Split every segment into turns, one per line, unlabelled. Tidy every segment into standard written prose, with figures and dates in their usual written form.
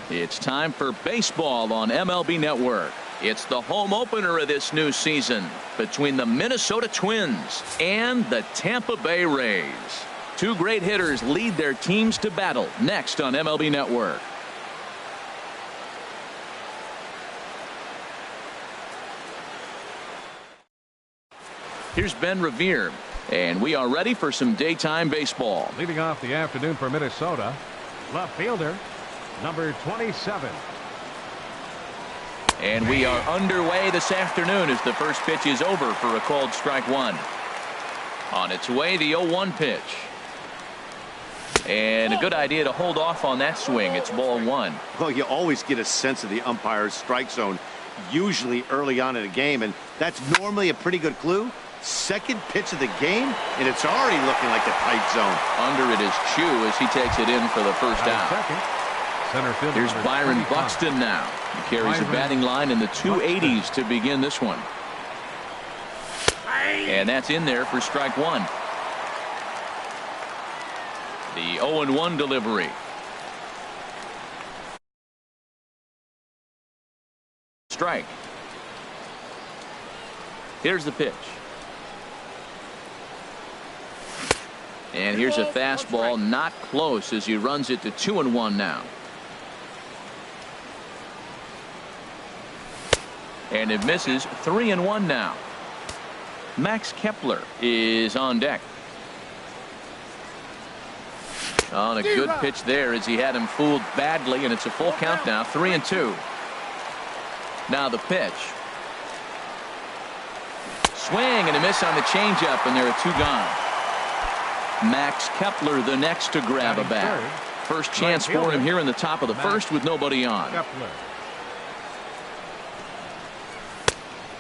It's time for baseball on MLB Network. It's the home opener of this new season between the Minnesota Twins and the Tampa Bay Rays. Two great hitters lead their teams to battle next on MLB Network. Here's Ben Revere, and we are ready for some daytime baseball.
Leading off the afternoon for Minnesota, left fielder, number 27.
And we are underway this afternoon as the first pitch is over for a called strike one. On its way, the 0-1 pitch. And a good idea to hold off on that swing. It's ball one.
Well, you always get a sense of the umpire's strike zone, usually early on in a game, and that's normally a pretty good clue. Second pitch of the game, and it's already looking like a tight zone.
Under it is Chu as he takes it in for the first out. Here's Byron Buxton now. He carries a batting line in the 280s to begin this one. And that's in there for strike one. The 0-1 delivery. Strike. Here's the pitch. And here's a fastball, not close, as he runs it to 2-1 now. And it misses. 3-1 now. Max Kepler is on deck. On a good pitch there as he had him fooled badly, and it's a full count now. 3-2. Now the pitch. Swing and a miss on the changeup, and there are two gone. Max Kepler the next to grab a bat. First chance for him here in the top of the first with nobody on.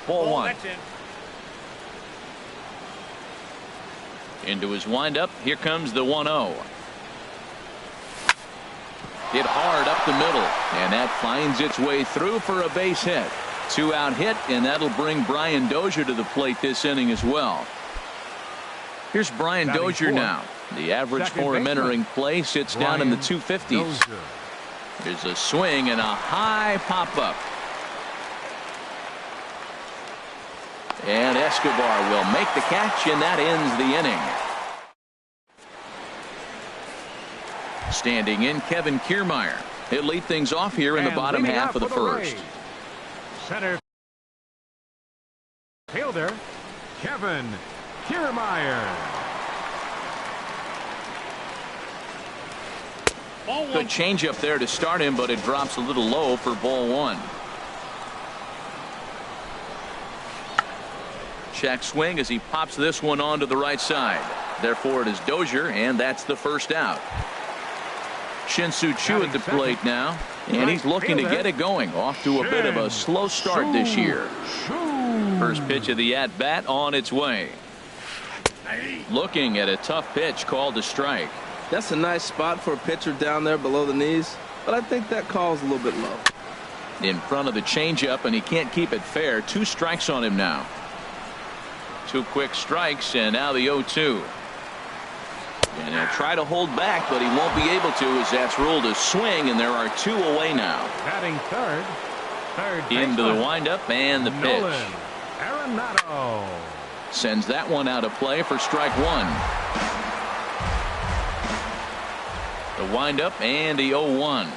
Ball one. Into his windup. Here comes the 1-0. Hit hard up the middle, and that finds its way through for a base hit. Two-out hit, and that'll bring Brian Dozier to the plate this inning as well. Here's Brian Dozier now. The average for him entering play sits down in the 250s. There's a swing and a high pop-up. And Escobar will make the catch, and that ends the inning. Standing in, Kevin Kiermaier. He'll lead things off here in the bottom half of the first.
Center fielder, Kevin Kiermaier.
Good changeup there to start him, but it drops a little low for ball one. Check swing as he pops this one onto the right side. Therefore it is Dozier, and that's the first out. Shin-Soo Choo at the plate now, and he's looking to get it going. Off to a bit of a slow start this year. First pitch of the at-bat on its way. Looking at a tough pitch called a strike.
That's a nice spot for a pitcher down there below the knees, but I think that call's a little bit low.
In front of the changeup, and he can't keep it fair. Two strikes on him now. Two quick strikes, and now the 0-2. And he'll try to hold back, but he won't be able to, as that's ruled a swing, and there are two away now.
Batting third
into the windup and the pitch.
Arenado
sends that one out of play for strike one. The windup and the 0-1.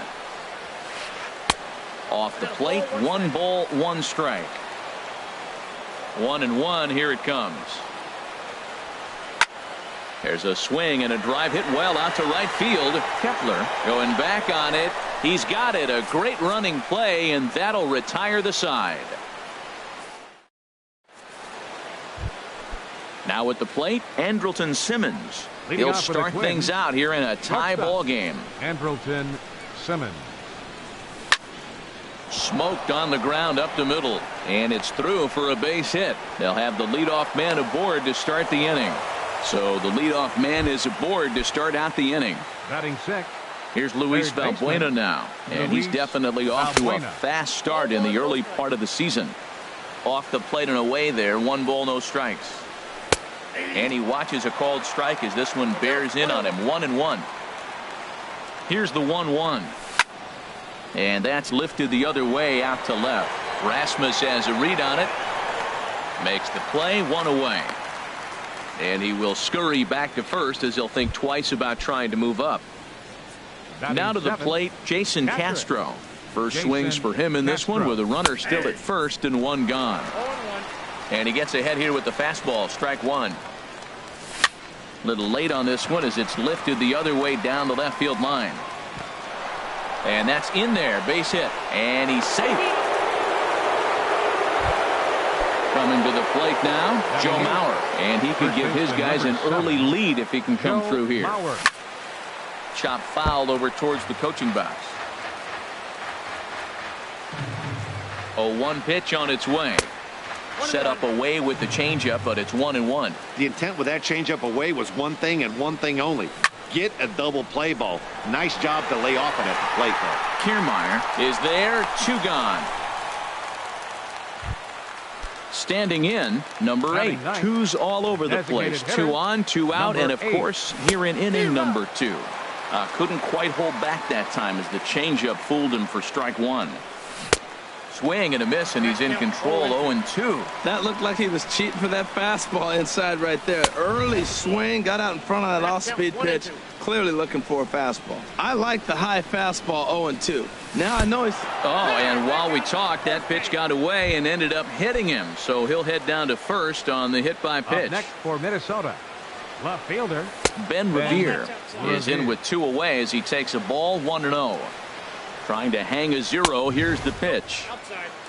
Off the plate, 1 ball, 1 strike. 1-1. Here it comes. There's a swing and a drive hit well out to right field. Kepler going back on it. He's got it. A great running play, and that'll retire the side. Now at the plate, Andrelton Simmons. He'll start things out here in a tie ball game.
Andrelton Simmons.
Smoked on the ground up the middle, and it's through for a base hit. They'll have the leadoff man aboard to start the inning. So the leadoff man is aboard to start out the inning.
Batting sixth.
Here's Luis Valbuena now, and he's definitely off to a fast start in the early part of the season. Off the plate and away there, 1 ball, no strikes. And he watches a called strike as this one bears in on him. 1-1. Here's the 1-1. And that's lifted the other way out to left. Rasmus has a read on it. Makes the play, 1 away. And he will scurry back to first as he'll think twice about trying to move up. Now to the plate, Jason Castro. First swings for him in this one with a runner still at first and 1 gone. And he gets ahead here with the fastball, strike 1. Little late on this one as it's lifted the other way down the left field line. And that's in there, base hit, and he's safe. Coming to the plate now, Joe Mauer, and he could give his guys an early lead if he can come through here. Chop foul over towards the coaching box. 0-1 pitch on its way. Set up away with the changeup, but it's 1-1.
The intent with that changeup away was one thing and one thing only. Get a double play ball. Nice job to lay off it at the plate there.
Kiermaier is there, 2 gone. Standing in, number 8. 2's all over the place. 2 on, 2 out, and of course, here in inning number 2. Couldn't quite hold back that time as the changeup fooled him for strike 1. Swing and a miss, and he's in control, 0-2.
That looked like he was cheating for that fastball inside right there. Early swing, got out in front of that off-speed pitch, clearly looking for a fastball. I like the high fastball, 0-2. Now I know he's...
Oh, and while we talked, that pitch got away and ended up hitting him, so he'll head down to first on the hit by pitch.
Up next for Minnesota, left fielder
Ben Revere is in with 2 away as he takes a ball, 1-0. Trying to hang a 0. Here's the pitch.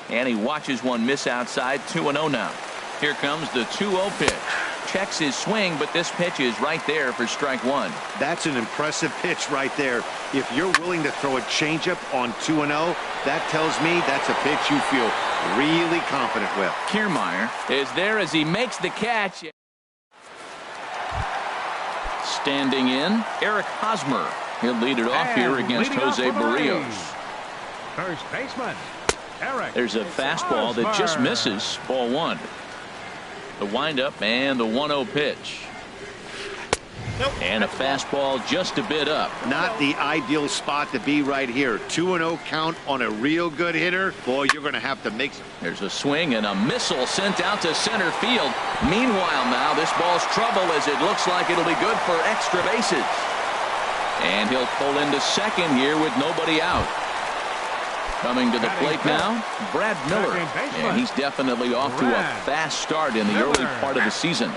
And he watches one miss outside. 2-0 now. Here comes the 2-0 pitch. Checks his swing, but this pitch is right there for strike 1.
That's an impressive pitch right there. If you're willing to throw a changeup on 2-0, that tells me that's a pitch you feel really confident with.
Kiermaier is there as he makes the catch. Standing in, Eric Hosmer. He'll lead it off here against Jose Barrios.
First baseman, Eric.
There's a fastball that just misses, ball 1. The windup and the 1-0 pitch. And a fastball just a bit up.
Not the ideal spot to be right here. 2-0 count on a real good hitter. Boy, you're going to have to make some.
There's a swing and a missile sent out to center field. Meanwhile now this ball's trouble as it looks like it'll be good for extra bases. And he'll pull into second here with nobody out. Coming to the plate now, Brad Miller. And he's definitely off to a fast start in the early part of the season.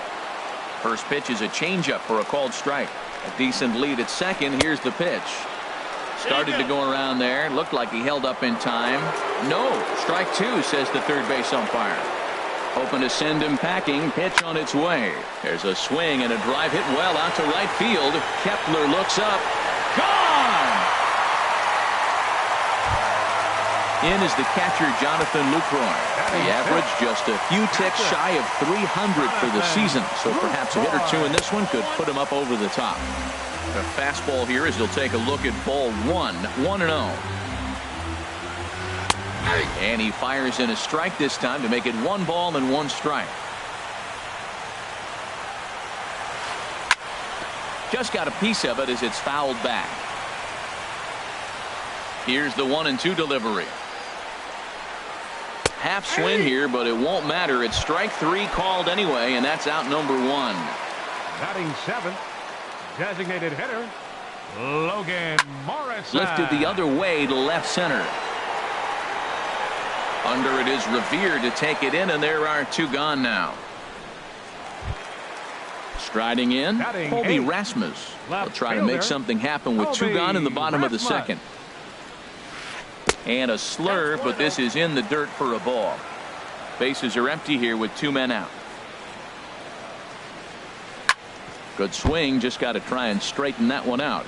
First pitch is a changeup for a called strike. A decent lead at second. Here's the pitch. Started to go around there. Looked like he held up in time. No, strike 2, says the third base umpire. Hoping to send him packing. Pitch on its way. There's a swing and a drive hit well out to right field. Kepler looks up. Gone! In is the catcher, Jonathan Lucroy. The average just a few ticks shy of 300 for the season. So perhaps a hit or 2 in this one could put him up over the top. A fastball here as he'll take a look at ball 1. 1-0. And he fires in a strike this time to make it 1 ball and 1 strike. Just got a piece of it as it's fouled back. Here's the 1-2 delivery. Half swing here, but it won't matter. It's strike 3 called anyway, and that's out number 1.
Batting 7th, designated hitter, Logan Morrison.
Lifted the other way to left center. Under it is Revere to take it in, and there are 2 gone now. Striding in, Colby Rasmus. He'll try to make something happen with 2 gone in the bottom of the second. And a slurve, but this is in the dirt for a ball. Bases are empty here with 2 men out. Good swing, just got to try and straighten that one out.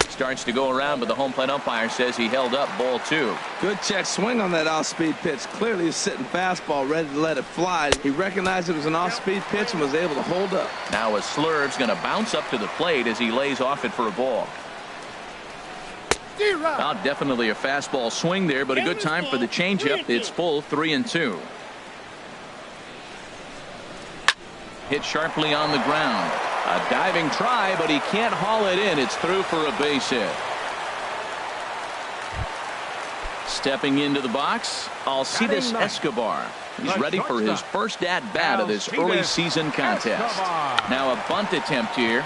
Starts to go around, but the home plate umpire says he held up ball 2.
Good check swing on that off-speed pitch. Clearly he's sitting fastball ready to let it fly. He recognized it was an off-speed pitch and was able to hold up.
Now a slurve's going to bounce up to the plate as he lays off it for a ball. Definitely a fastball swing there, but a good time for the changeup. It's full, 3-2. Hit sharply on the ground. A diving try, but he can't haul it in. It's through for a base hit. Stepping into the box, Alcides Escobar. He's ready for his first at-bat of this early season contest. Now a bunt attempt here.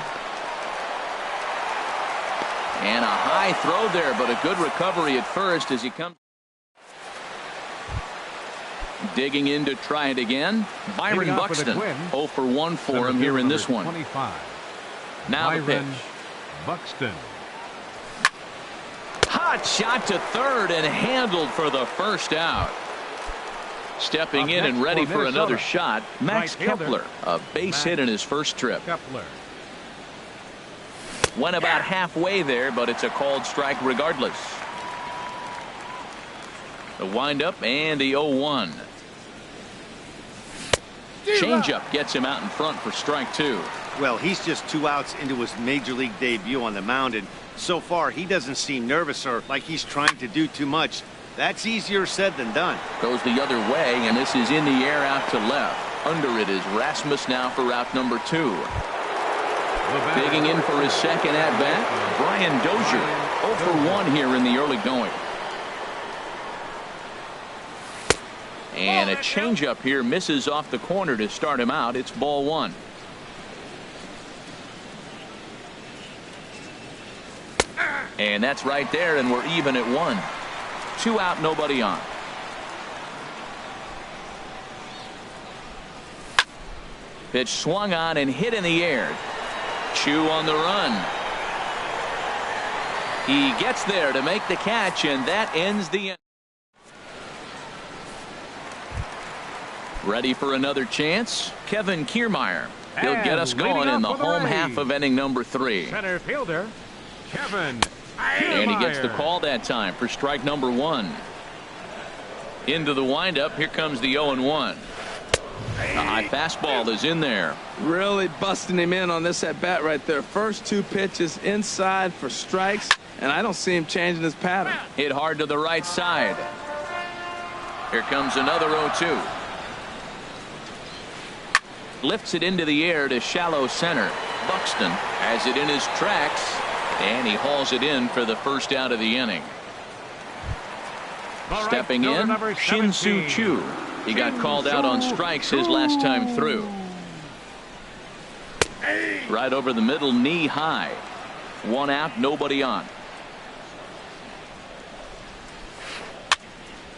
And a high throw there, but a good recovery at first as he comes. Digging in to try it again. Byron Buxton. 0 for 1 for him here in this one.
25.
Now the pitch.
Buxton.
Hot shot to third and handled for the first out. Stepping in and ready for another shot, Max Kepler. A base hit in his first trip.
Kepler.
Went about halfway there, but it's a called strike regardless. The windup and the 0-1. Changeup gets him out in front for strike 2.
Well, he's just 2 outs into his major league debut on the mound, and so far he doesn't seem nervous or like he's trying to do too much. That's easier said than done.
Goes the other way, and this is in the air out to left. Under it is Rasmus now for route number 2. Digging in for his second at-bat, Brian Dozier. 0 for 1 here in the early going. And a changeup here misses off the corner to start him out. It's ball 1. And that's right there, and we're even at 1. 2 out, nobody on. Pitch swung on and hit in the air. Chu on the run. He gets there to make the catch, and that ends the inning. Ready for another chance? Kevin Kiermaier. He'll get us going in the home half of inning number 3.
Center fielder, Kevin Kiermaier.
And he gets the call that time for strike number 1. Into the windup. Here comes the 0-1. A high fastball is in there.
Really busting him in on this at bat right there. First 2 pitches inside for strikes, and I don't see him changing his pattern.
Hit hard to the right side. Here comes another 0-2. Lifts it into the air to shallow center. Buxton has it in his tracks, and he hauls it in for the first out of the inning. Stepping in, Shin-Soo Choo. He got called out on strikes his last time through. Right over the middle, knee high. 1 out, nobody on.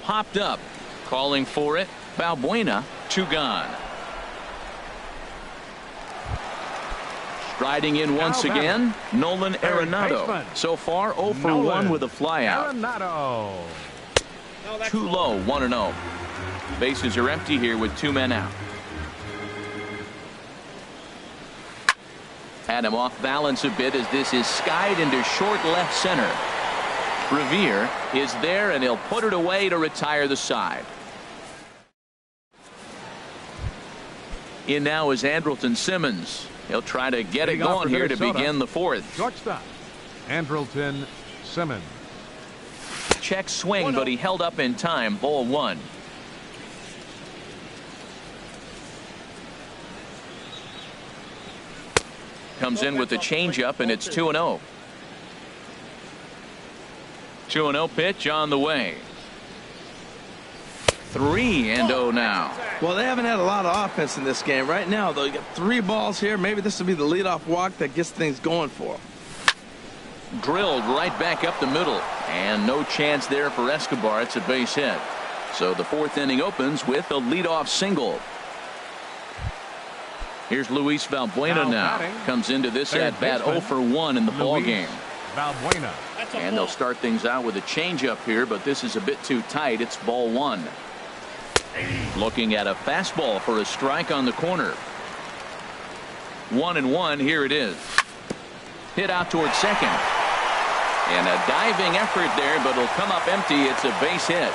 Popped up, calling for it. Balbuena, 2 gone. Striding in once again, Nolan Arenado. So far 0 for 1 with a flyout. Too low, 1-0. Bases are empty here with 2 men out. Had him off balance a bit as this is skied into short left center. Revere is there, and he'll put it away to retire the side. In now is Andrelton Simmons. He'll try to get it going here to begin the 4th.
Shortstop, Andrelton Simmons.
Check swing, but he held up in time. Ball 1. Comes in with the changeup, and it's 2-0. 2-0 pitch on the way. 3-0 now.
Well, they haven't had a lot of offense in this game. Right now, though, you got 3 balls here. Maybe this will be the leadoff walk that gets things going for them.
Drilled right back up the middle, and no chance there for Escobar. It's a base hit. So the 4th inning opens with a leadoff single. Here's Luis Valbuena now. Comes into this at bat 0 for 1 in the ball game.
Valbuena.
And they'll start things out with a changeup here, but this is a bit too tight. It's ball 1. Looking at a fastball for a strike on the corner. 1-1. Here it is. Hit out towards second. And a diving effort there, but it'll come up empty. It's a base hit.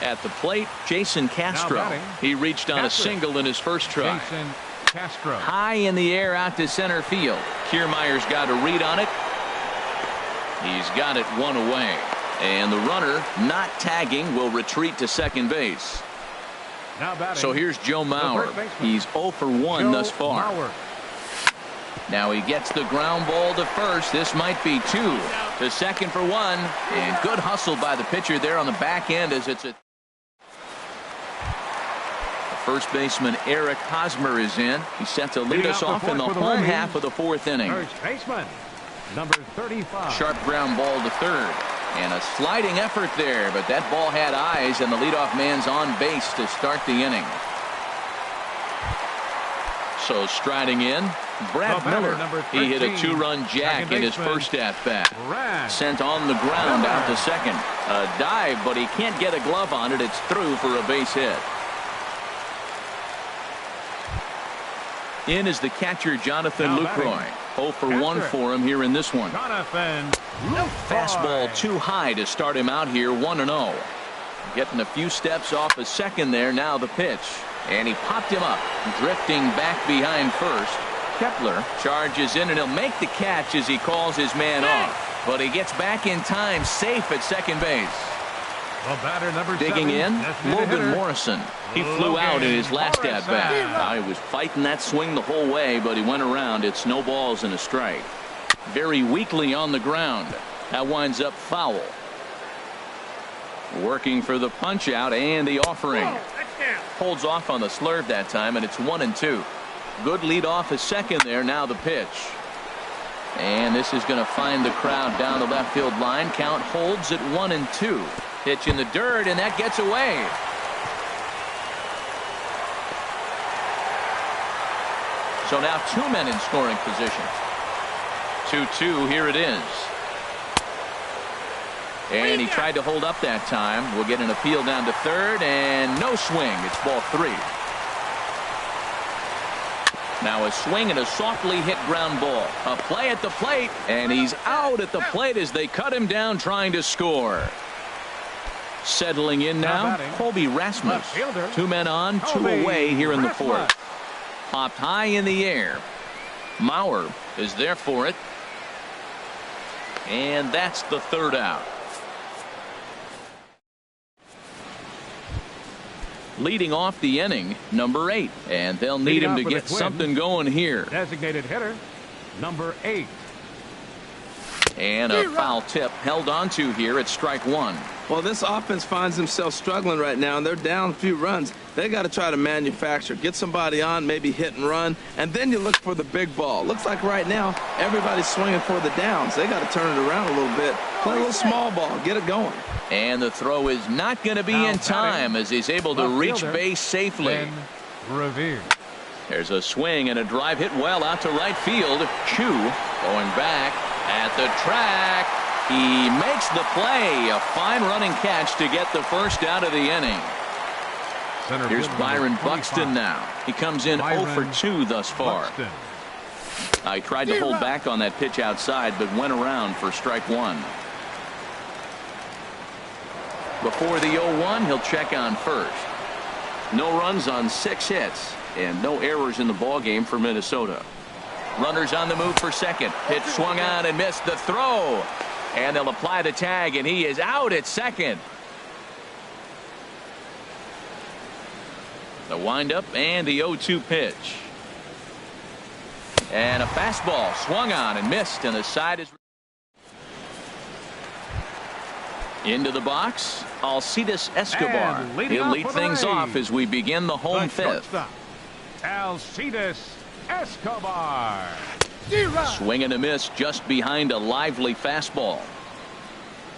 At the plate, Jason Castro. He reached on a single in his first try.
Jason Castro.
High in the air out to center field. Kiermaier's got a read on it. He's got it 1 away. And the runner, not tagging, will retreat to second base.
Now batting.
So here's Joe Mauer. He's 0 for 1 thus far.
Mauer.
Now he gets the ground ball to first. This might be 2. To second for 1. And good hustle by the pitcher there on the back end as it's a... First baseman Eric Hosmer is in. He's set to lead us off in the home half of the 4th inning.
First baseman, number 35.
Sharp ground ball to third. And a sliding effort there, but that ball had eyes, and the leadoff man's on base to start the inning. So striding in, Brad Miller. He hit a 2-run jack in his first at-bat. Sent on the ground out to second. A dive, but he can't get a glove on it. It's through for a base hit. In is the catcher, Jonathan Lucroy. 0 for 1 for him here in this one. Fastball too high to start him out here, 1-0. Getting a few steps off a second there. Now the pitch. And he popped him up, drifting back behind first. Kepler charges in, and he'll make the catch as he calls his man off. But he gets back in time, safe at second base. Digging in, Logan Morrison. He flew out in his last at-bat. He was fighting that swing the whole way, but he went around. It's no balls and a strike. Very weakly on the ground. That winds up foul. Working for the punch out and the offering. Holds off on the slurve that time, and it's 1-2. Good lead off a second there. Now the pitch. And this is going to find the crowd down the left field line. Count holds at 1-2. Pitch in the dirt, and that gets away. So now 2 men in scoring position. 2-2, here it is. And he tried to hold up that time. We'll get an appeal down to third, and no swing. It's ball 3. Now a swing and a softly hit ground ball. A play at the plate, and he's out at the plate as they cut him down trying to score. Settling in now, Colby Rasmus. 2 men on, 2 away here in the 4th. Popped high in the air. Mauer is there for it. And that's the 3rd out. Leading off the inning, number 8. And they'll need him to get something going here.
Designated hitter, number 8.
And a foul tip held onto here at strike 1.
Well, this offense finds themselves struggling right now, and they're down a few runs. They got to try to manufacture, get somebody on, maybe hit and run, and then you look for the big ball. Looks like right now everybody's swinging for the downs. They got to turn it around a little bit, play a little small ball, get it going.
And the throw is not going to be in time as he's able to reach base safely. There's a swing and a drive hit well out to right field. Chu going back at the track. He makes the play. A fine running catch to get the first out of the inning. Here's Byron Buxton now. He comes in 0 for 2 thus far. I tried to hold back on that pitch outside, but went around for strike 1. Before the 0-1, he'll check on first. No runs on 6 hits, and no errors in the ballgame for Minnesota. Runners on the move for second. Pitch swung on and missed the throw. And they'll apply the tag, and he is out at second. The windup and the 0-2 pitch. And a fastball swung on and missed, and the side is into the box. Alcides Escobar. He'll lead things off as we begin the home 5th.
Alcides Escobar.
Swing and a miss just behind a lively fastball.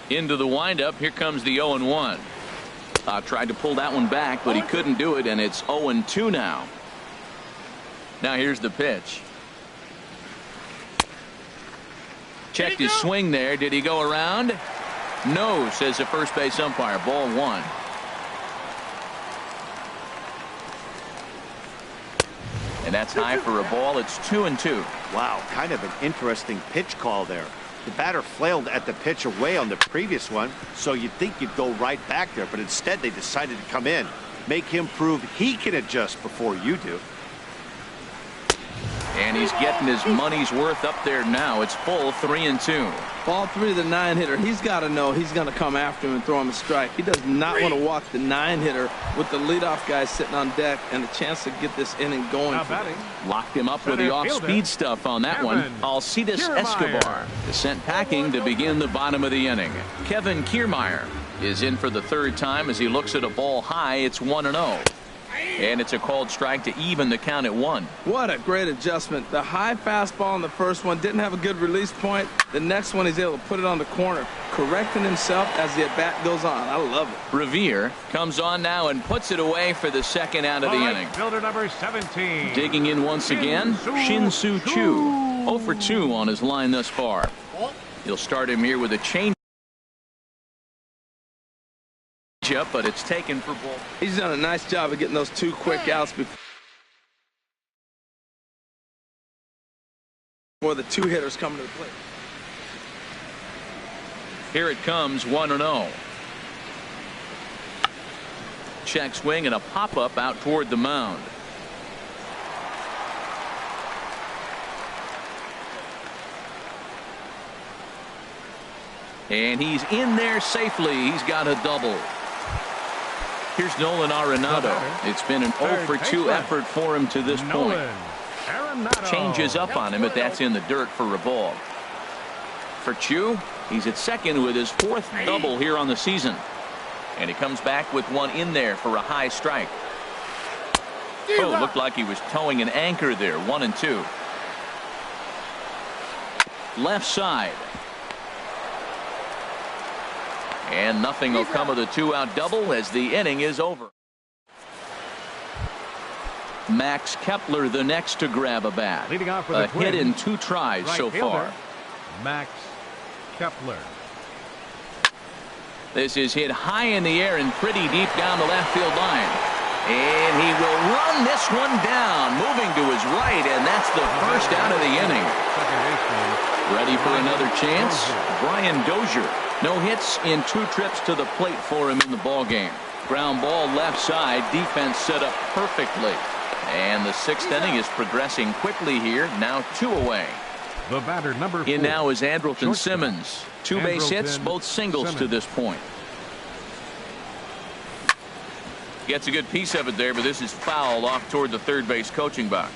Into the windup. Here comes the 0-1. Tried to pull that one back, but he couldn't do it, and it's 0-2 now. Now here's the pitch. Checked his swing there. Did he go around? No, says the first base umpire. Ball 1. And that's high for a ball. It's 2-2.
Wow, kind of an interesting pitch call there. The batter flailed at the pitch away on the previous one, so you'd think you'd go right back there, but instead they decided to come in, make him prove he can adjust before you do.
And he's getting his money's worth up there now. It's full 3-2.
Ball 3 to the 9-hitter. He's got to know he's going to come after him and throw him a strike. He does not want to walk the 9-hitter with the leadoff guy sitting on deck and a chance to get this inning going.
Locked him up with the off-speed stuff on that one. Alcides Escobar is sent packing to begin the bottom of the inning. Kevin Kiermaier is in for the third time as he looks at a ball high. It's 1-0. And it's a called strike to even the count at 1.
What a great adjustment. The high fastball in the first one didn't have a good release point. The next one he's able to put it on the corner, correcting himself as the at-bat goes on. I love it.
Revere comes on now and puts it away for the second out of the inning.
Fielder number 17.
Digging in once again, Shin-Soo Choo. 0 for 2 on his line thus far. He'll start him here with a change. But it's taken for ball.
He's done a nice job of getting those 2 quick outs before the 2 hitters come to the plate.
Here it comes, 1-0. Check swing and a pop-up out toward the mound. And he's in there safely. He's got a double. Here's Nolan Arenado. It's been an 0 for 2 effort for him to this point. Changes up on him, but that's in the dirt for a ball. For Choo, he's at second with his 4th double here on the season. And he comes back with one in there for a high strike. Oh, looked like he was towing an anchor there. 1-2. Left side. And nothing will come of the 2-out double as the inning is over. Max Kepler the next to grab a bat.
Leading off with
a hit in 2 tries so far.
Max Kepler.
This is hit high in the air and pretty deep down the left field line. And he will run this one down, moving to his right, and that's the first out of the inning. Ready for another chance? Brian Dozier. No hits in 2 trips to the plate for him in the ballgame. Ground ball left side. Defense set up perfectly. And the 6th inning is progressing quickly here. Now 2 away.
The batter number 4.
In now is Andrelton Simmons. 2 base hits, both singles to this point. Gets a good piece of it there, but this is foul off toward the third base coaching box.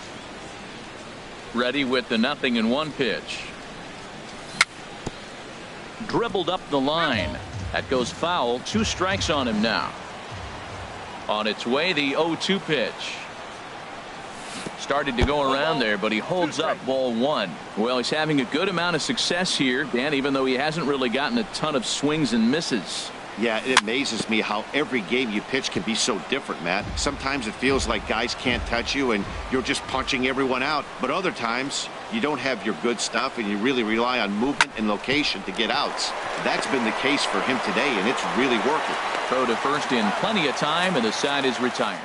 Ready with the 0-1 pitch. Dribbled up the line. That goes foul. 2 strikes on him now. On its way, the 0-2 pitch. Started to go around there, but he holds up ball 1. Well, he's having a good amount of success here, Dan, even though he hasn't really gotten a ton of swings and misses.
Yeah, it amazes me how every game you pitch can be so different, Matt. Sometimes it feels like guys can't touch you and you're just punching everyone out. But other times you don't have your good stuff and you really rely on movement and location to get outs. That's been the case for him today, and it's really working.
Throw to first in plenty of time, and the side is retired.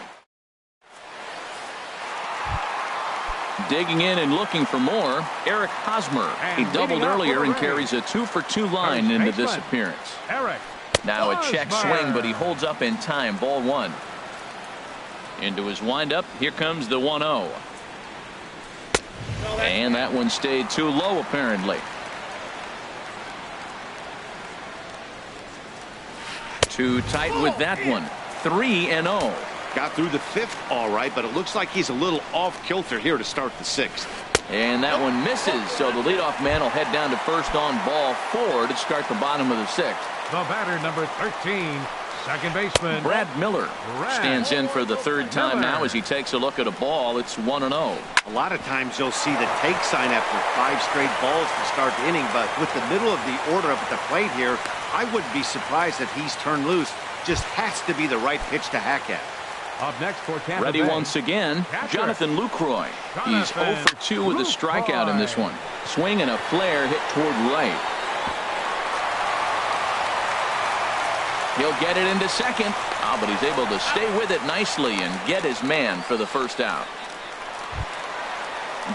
Digging in and looking for more, Eric Hosmer. He doubled earlier and carries a 2 for 2 line into this appearance. Now a check swing, but he holds up in time. Ball 1. Into his windup. Here comes the 1-0. And that one stayed too low, apparently. Too tight with that one. 3-0.
Got through the 5th all right, but it looks like he's a little off kilter here to start the 6th.
And that one misses, so the leadoff man will head down to first on ball 4 to start the bottom of the 6th.
The batter number 13, second baseman
Brad Miller stands in for the 3rd time now as he takes a look at a ball. It's 1-0.
A lot of times you'll see the take sign after 5 straight balls to start the inning, but with the middle of the order up at the plate here, I wouldn't be surprised if he's turned loose. Just has to be the right pitch to hack at.
Up next for Tampa
Ready
Bay.
once again, Jonathan Lucroy. He's 0 for 2 with a strikeout in this one. Swing and a flare hit toward right. He'll get it into second. But he's able to stay with it nicely and get his man for the first out.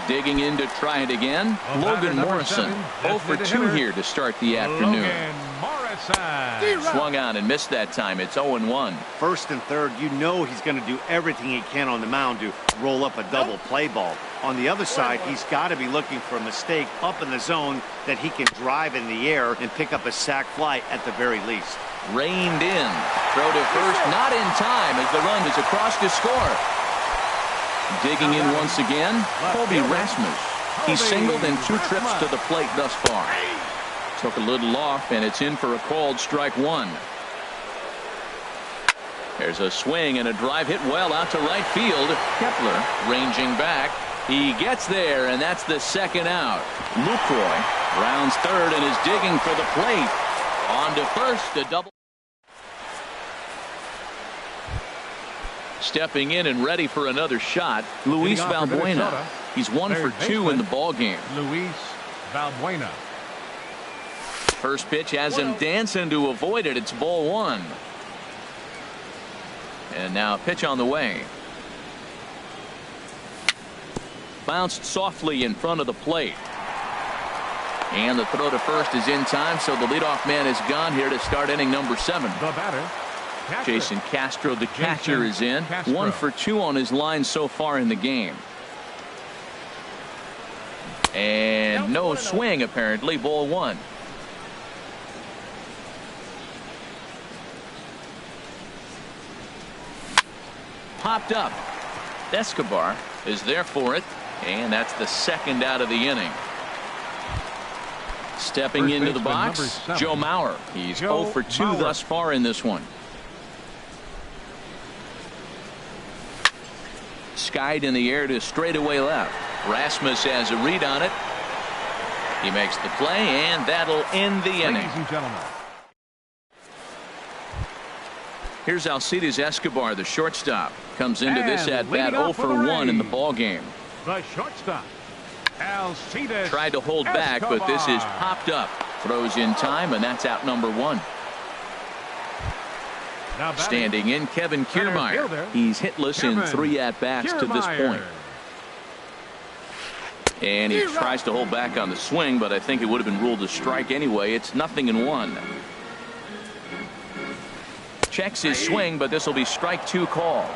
Digging in to try it again, Logan Morrison. 0 for 2 here to start the afternoon.
outside.
Swung on and missed that time. It's 0-1.
First and third, you know he's going to do everything he can on the mound to roll up a double play ball. On the other side, he's got to be looking for a mistake up in the zone that he can drive in the air and pick up a sac fly at the very least.
Reined in. Throw to first, not in time as the run is across to score. Digging in once again, Colby Rasmus. He's singled in 2 trips to the plate thus far. Took a little off, and it's in for a called strike 1. There's a swing and a drive hit well out to right field. Kepler ranging back. He gets there, and that's the second out. Lucroy rounds third and is digging for the plate. On to first, a double. Stepping in and ready for another shot, Luis Valbuena. He's 1 for 2 in the ball game.
Luis Valbuena.
First pitch has him dancing to avoid it. It's ball 1. And now a pitch on the way. Bounced softly in front of the plate. And the throw to first is in time, so the leadoff man is gone here to start inning number 7.
The batter,
Jason Castro, the catcher, is in. 1 for 2 on his line so far in the game. And no swing, apparently. Ball 1. Popped up. Escobar is there for it, and that's the second out of the inning. Stepping into the box, Joe Mauer. He's 0 for 2 thus far in this one. Skied in the air to straightaway left. Rasmus has a read on it. He makes the play, and that'll end the inning.
ladies and gentlemen.
Here's Alcides Escobar, the shortstop. Comes into this at bat 0 for 1 in the ball game.
The shortstop, Alcides
Tried to hold back, but this is popped up. Throws in time, and that's out number 1.
Now batting,
Standing in, Kevin Kiermaier. He's hitless in 3 at-bats to this point. And he tries to hold back on the swing, but I think it would have been ruled a strike anyway. It's 0-1. Checks his swing, but this will be strike 2 call.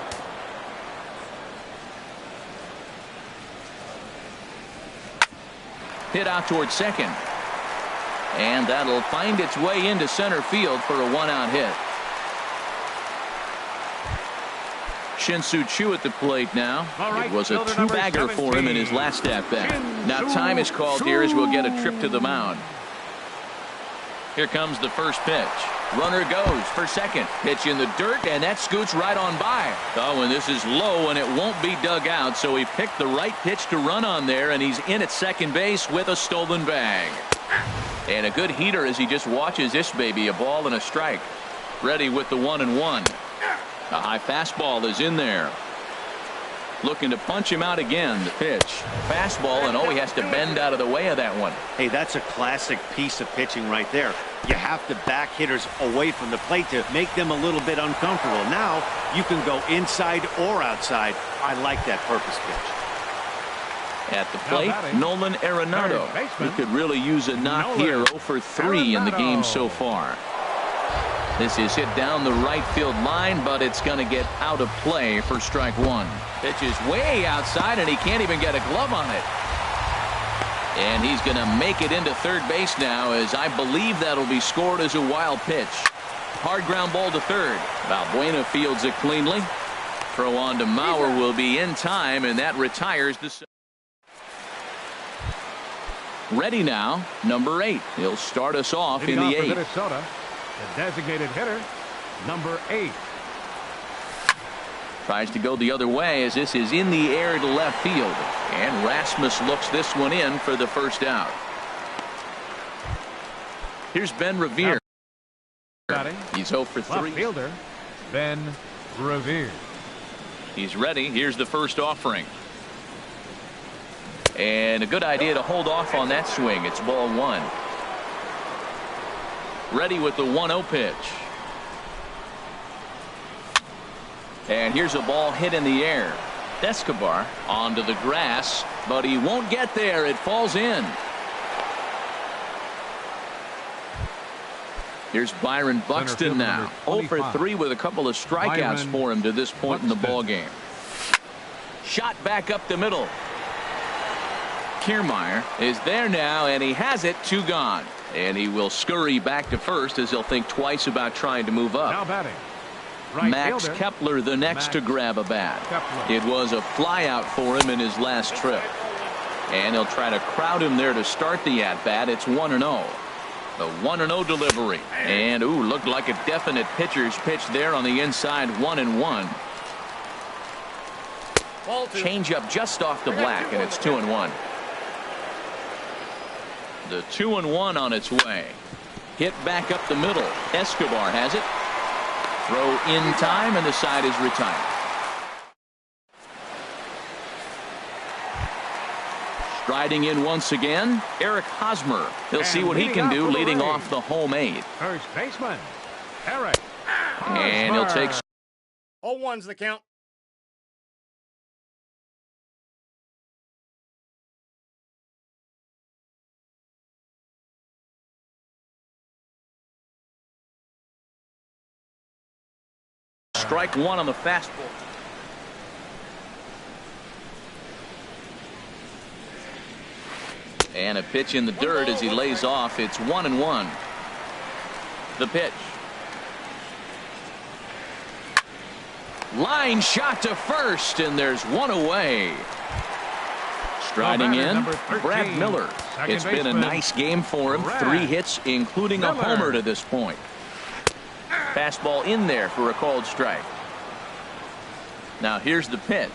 Hit out towards second. And that'll find its way into center field for a 1-out hit. Shin-Soo Choo at the plate now. It was a 2-bagger for him in his last at-bat. Now time is called here as we'll get a trip to the mound. Here comes the first pitch. Runner goes for second. Pitch in the dirt, and that scoots right on by. Oh, and this is low, and it won't be dug out, so he picked the right pitch to run on there, and he's in at second base with a stolen bag. And a good heater as he just watches this baby, a ball and a strike. Ready with the 1-1. A high fastball is in there. Looking to punch him out again. The pitch. Fastball, and he has to bend out of the way of that one.
Hey, that's a classic piece of pitching right there. You have to back hitters away from the plate to make them a little bit uncomfortable. Now you can go inside or outside. I like that purpose pitch.
At the plate, Nolan Arenado. He could really use a knock here. 0 for 3 in the game so far. This is hit down the right field line, but it's going to get out of play for strike 1. Pitch is way outside, and he can't even get a glove on it. And he's going to make it into third base now, as I believe that'll be scored as a wild pitch. Hard ground ball to third. Valbuena fields it cleanly. Throw on to Mauer will be in time, and that retires the. Ready now, number 8. He'll start us off in the 8th.
Minnesota, the designated hitter, number 8.
Tries to go the other way as this is in the air to left field. And Rasmus looks this one in for the first out. Here's Ben Revere. He's 0 for 3.
Left fielder, Ben Revere.
He's ready. Here's the first offering. And a good idea to hold off on that swing. It's ball 1. Ready with the 1-0 pitch. And here's a ball hit in the air. Escobar onto the grass, but he won't get there. It falls in. Here's Byron Buxton now. 0 for 3 with a couple of strikeouts for him to this point in the ball game. Shot back up the middle. Kiermaier is there now, and he has it. 2 gone. And he will scurry back to first as he'll think twice about trying to move up.
Now batting. Right
Max
fielder.
Kepler the next to grab a bat.
Kepler.
It was a flyout for him in his last trip. And he'll try to crowd him there to start the at-bat. It's 1-0. The 1-0 delivery. And, ooh, looked like a definite pitcher's pitch there on the inside. 1-1. Change up just off the black, and it's 2-1. The 2-1 on its way. Hit back up the middle. Escobar has it. Throw in time, and the side is retired. Striding in once again, Eric Hosmer. He'll see what he can do leading off the home 8.
First baseman, Eric.
And he'll take
0-1's the count.
strike 1 on the fastball. And a pitch in the dirt as he lays off. It's 1-1. The pitch. Line shot to first, and there's 1 away. Striding in, Brad Miller. It's been a nice game for him. 3 hits, including a homer to this point. Fastball in there for a called strike. Now here's the pitch.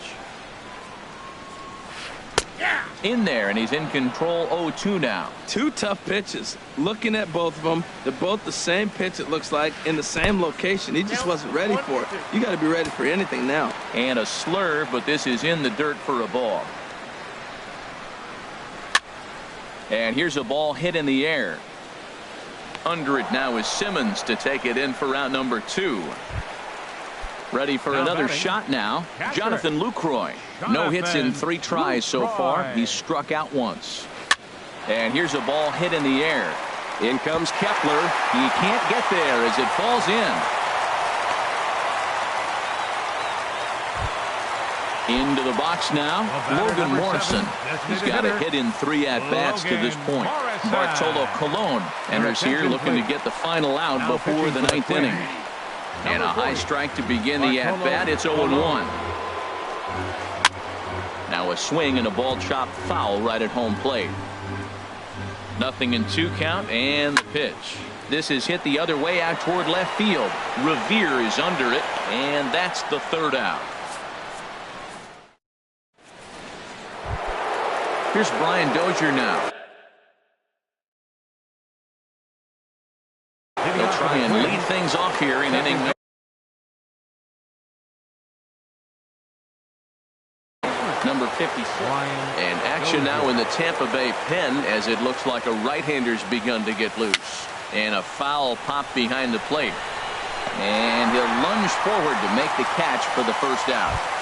In there, and he's in control. 0-2 now.
2 tough pitches. Looking at both of them, they're both the same pitch, it looks like, in the same location. He just wasn't ready for it. You got to be ready for anything now.
And a slurve, but this is in the dirt for a ball. And here's a ball hit in the air. Under it now is Simmons to take it in for out number 2. Ready for another shot now. Jonathan Lucroy. No hits in 3 tries so far. He's struck out once. And here's a ball hit in the air. In comes Kepler. He can't get there as it falls in. Into the box now, Logan Morrison. He's got a hit in 3 at-bats to this point. Bartolo Colon enters here looking to get the final out before the 9th inning. And a high strike to begin the at-bat. It's 0-1. Now a swing and a ball chopped foul right at home plate. 0-2 count, and the pitch. This is hit the other way out toward left field. Revere is under it, and that's the 3rd out. Here's Brian Dozier now. He'll try and lead things off here in inning number 56. And action now in the Tampa Bay pen as it looks like a right-hander's begun to get loose. And a foul pop behind the plate. And he'll lunge forward to make the catch for the 1st out.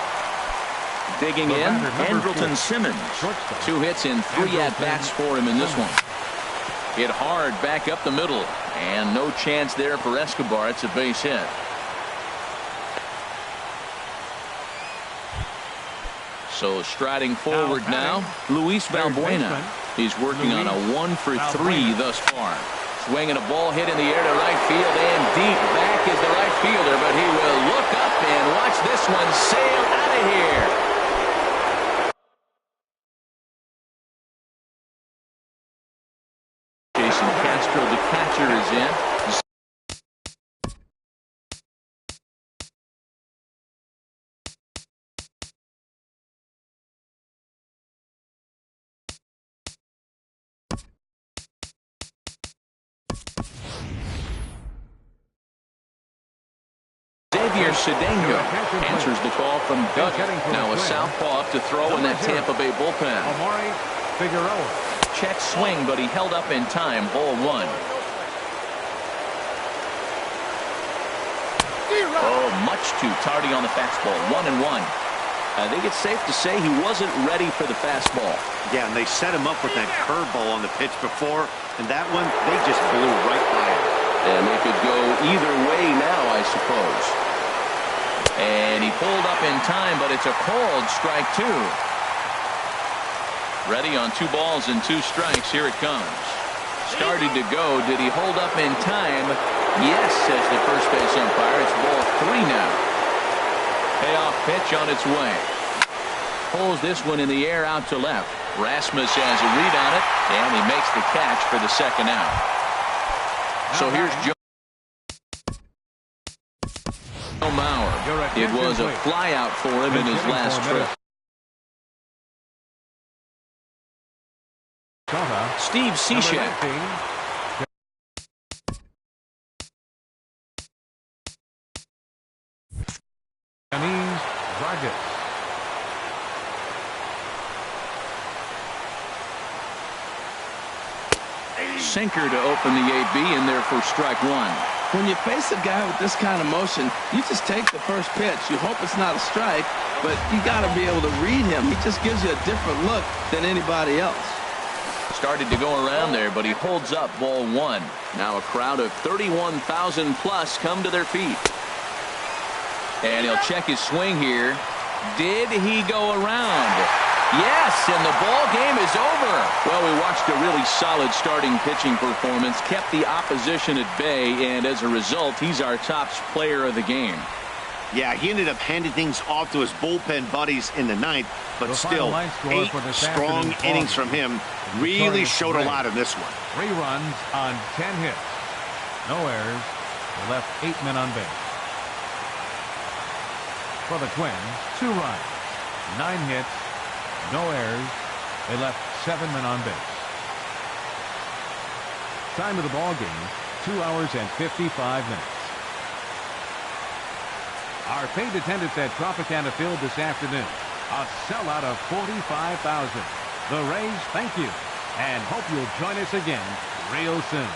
Digging in, Andrelton Simmons. 2 hits in 3 at-bats for him in this one. Hit hard back up the middle. And no chance there for Escobar. It's a base hit. So striding forward now, Luis Valbuena. He's working on a 1 for 3 thus far. Swinging a ball hit in the air to right field, and deep back is the right fielder, but he will look up and watch this one sail out of here. The catcher is in. Xavier Cedeno answers the call from Doug. Now a southpaw up to throw in that Tampa Bay bullpen. Check swing, but he held up in time. Ball 1. Oh, much too tardy on the fastball. 1-1. I think it's safe to say he wasn't ready for the fastball.
Yeah, and they set him up with that curveball on the pitch before, and that one, they just blew right by him.
And they could go either way now, I suppose. And he pulled up in time, but it's a called strike 2. Ready on 2 balls and 2 strikes. Here it comes. Started to go. Did he hold up in time? Yes, says the first base umpire. It's ball 3 now. Payoff pitch on its way. Pulls this one in the air out to left. Rasmus has a read on it, and he makes the catch for the second out. So here's Joe Mauer. It was a flyout for him in his last trip. Steve Cishek. Sinker to open the AB in there for strike 1.
When you face a guy with this kind of motion, you just take the first pitch. You hope it's not a strike, but you got to be able to read him. He just gives you a different look than anybody else.
Started to go around there, but he holds up ball 1. Now a crowd of 31,000 plus come to their feet. And he'll check his swing here. Did he go around? Yes, and the ball game is over. Well, we watched a really solid starting pitching performance, kept the opposition at bay, and as a result, he's our top player of the game.
Yeah, he ended up handing things off to his bullpen buddies in the 9th, but still, 8 strong innings from him really showed a lot in this one.
3 runs on 10 hits. No errors. They left 8 men on base. For the Twins, 2 runs, 9 hits. No errors. They left 7 men on base. Time of the ball game, 2 hours and 55 minutes. Our paid attendance at Tropicana Field this afternoon. A sellout of 45,000. The Rays thank you and hope you'll join us again real soon.